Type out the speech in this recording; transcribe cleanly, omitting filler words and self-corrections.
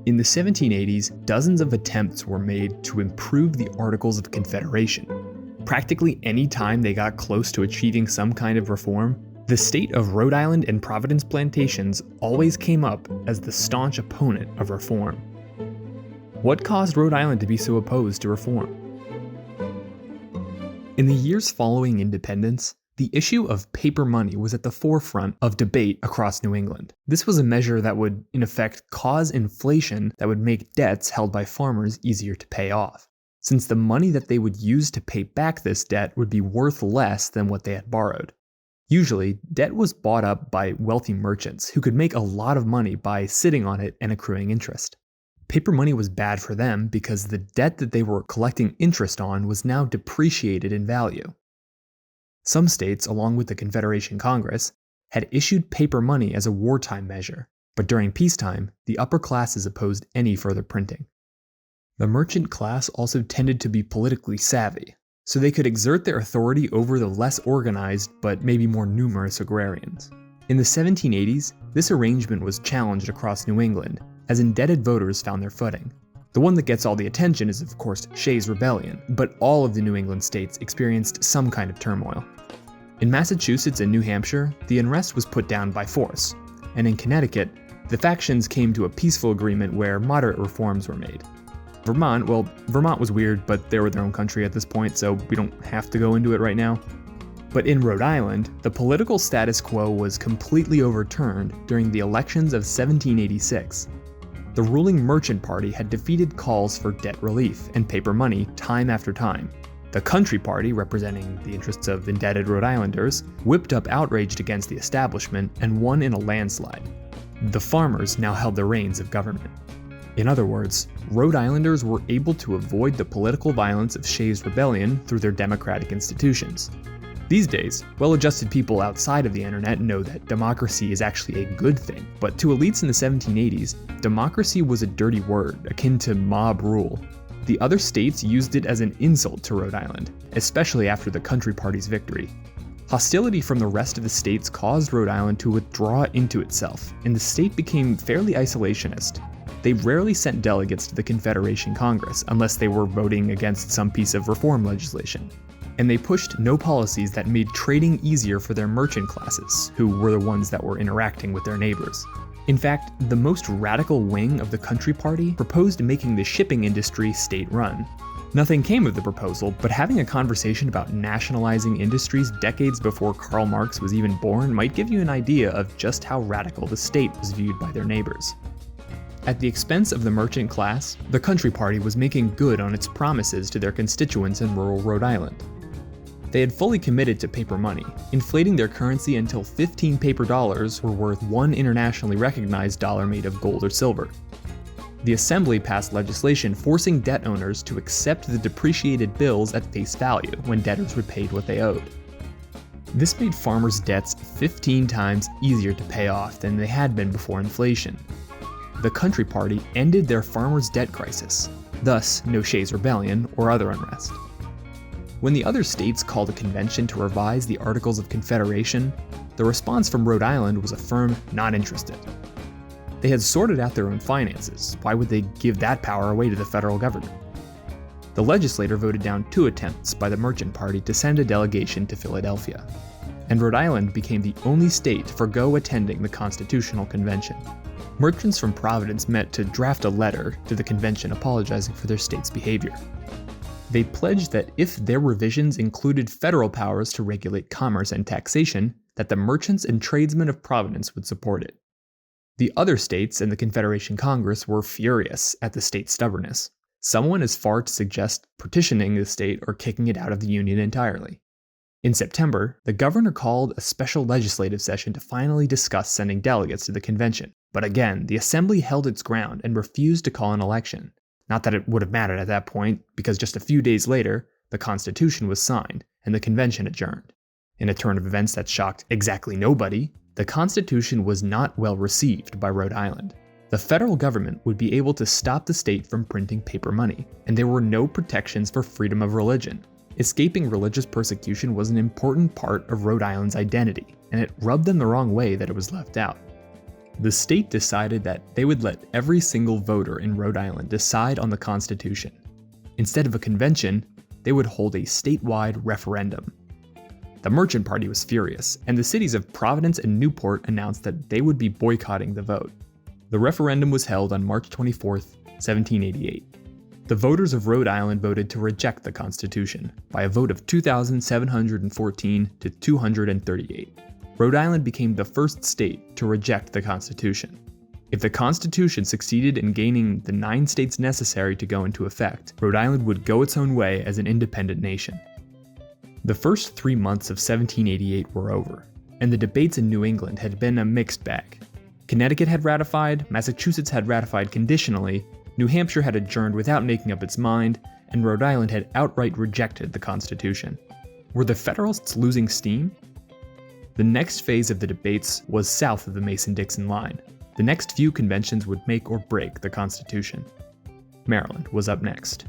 In the 1780s, dozens of attempts were made to improve the Articles of Confederation. Practically any time they got close to achieving some kind of reform, the state of Rhode Island and Providence plantations always came up as the staunch opponent of reform. What caused Rhode Island to be so opposed to reform? In the years following independence, the issue of paper money was at the forefront of debate across New England. This was a measure that would, in effect, cause inflation that would make debts held by farmers easier to pay off, since the money that they would use to pay back this debt would be worth less than what they had borrowed. Usually, debt was bought up by wealthy merchants who could make a lot of money by sitting on it and accruing interest. Paper money was bad for them because the debt that they were collecting interest on was now depreciated in value. Some states, along with the Confederation Congress, had issued paper money as a wartime measure, but during peacetime, the upper classes opposed any further printing. The merchant class also tended to be politically savvy, so they could exert their authority over the less organized but maybe more numerous agrarians. In the 1780s, this arrangement was challenged across New England as indebted voters found their footing. The one that gets all the attention is, of course, Shays' Rebellion, but all of the New England states experienced some kind of turmoil. In Massachusetts and New Hampshire, the unrest was put down by force, and in Connecticut, the factions came to a peaceful agreement where moderate reforms were made. Vermont was weird, but they were their own country at this point, so we don't have to go into it right now. But in Rhode Island, the political status quo was completely overturned during the elections of 1786. The ruling Merchant Party had defeated calls for debt relief and paper money time after time. The Country Party, representing the interests of indebted Rhode Islanders, whipped up outrage against the establishment and won in a landslide. The farmers now held the reins of government. In other words, Rhode Islanders were able to avoid the political violence of Shays' Rebellion through their democratic institutions. These days, well-adjusted people outside of the internet know that democracy is actually a good thing, but to elites in the 1780s, democracy was a dirty word, akin to mob rule. The other states used it as an insult to Rhode Island, especially after the Country Party's victory. Hostility from the rest of the states caused Rhode Island to withdraw into itself, and the state became fairly isolationist. They rarely sent delegates to the Confederation Congress unless they were voting against some piece of reform legislation. And they pushed no policies that made trading easier for their merchant classes, who were the ones that were interacting with their neighbors. In fact, the most radical wing of the Country Party proposed making the shipping industry state-run. Nothing came of the proposal, but having a conversation about nationalizing industries decades before Karl Marx was even born might give you an idea of just how radical the state was viewed by their neighbors. At the expense of the merchant class, the Country Party was making good on its promises to their constituents in rural Rhode Island. They had fully committed to paper money, inflating their currency until 15 paper dollars were worth one internationally recognized dollar made of gold or silver. The Assembly passed legislation forcing debt owners to accept the depreciated bills at face value when debtors repaid what they owed. This made farmers' debts 15 times easier to pay off than they had been before inflation. The Country Party ended their farmers' debt crisis, thus no Shays' Rebellion or other unrest. When the other states called a convention to revise the Articles of Confederation, the response from Rhode Island was a firm not interested. They had sorted out their own finances. Why would they give that power away to the federal government? The legislature voted down 2 attempts by the Merchant Party to send a delegation to Philadelphia, and Rhode Island became the only state to forgo attending the Constitutional Convention. Merchants from Providence met to draft a letter to the convention apologizing for their state's behavior. They pledged that if their revisions included federal powers to regulate commerce and taxation, that the merchants and tradesmen of Providence would support it. The other states and the Confederation Congress were furious at the state's stubbornness. Some went as far to suggest partitioning the state or kicking it out of the Union entirely. In September, the governor called a special legislative session to finally discuss sending delegates to the convention. But again, the Assembly held its ground and refused to call an election. Not that it would have mattered at that point, because just a few days later, the Constitution was signed and the convention adjourned. In a turn of events that shocked exactly nobody, the Constitution was not well received by Rhode Island. The federal government would be able to stop the state from printing paper money, and there were no protections for freedom of religion. Escaping religious persecution was an important part of Rhode Island's identity, and it rubbed them the wrong way that it was left out. The state decided that they would let every single voter in Rhode Island decide on the Constitution. Instead of a convention, they would hold a statewide referendum. The Merchant Party was furious, and the cities of Providence and Newport announced that they would be boycotting the vote. The referendum was held on March 24, 1788. The voters of Rhode Island voted to reject the Constitution by a vote of 2,714 to 238. Rhode Island became the first state to reject the Constitution. If the Constitution succeeded in gaining the 9 states necessary to go into effect, Rhode Island would go its own way as an independent nation. The first 3 months of 1788 were over, and the debates in New England had been a mixed bag. Connecticut had ratified, Massachusetts had ratified conditionally, New Hampshire had adjourned without making up its mind, and Rhode Island had outright rejected the Constitution. Were the Federalists losing steam? The next phase of the debates was south of the Mason-Dixon line. The next few conventions would make or break the Constitution. Maryland was up next.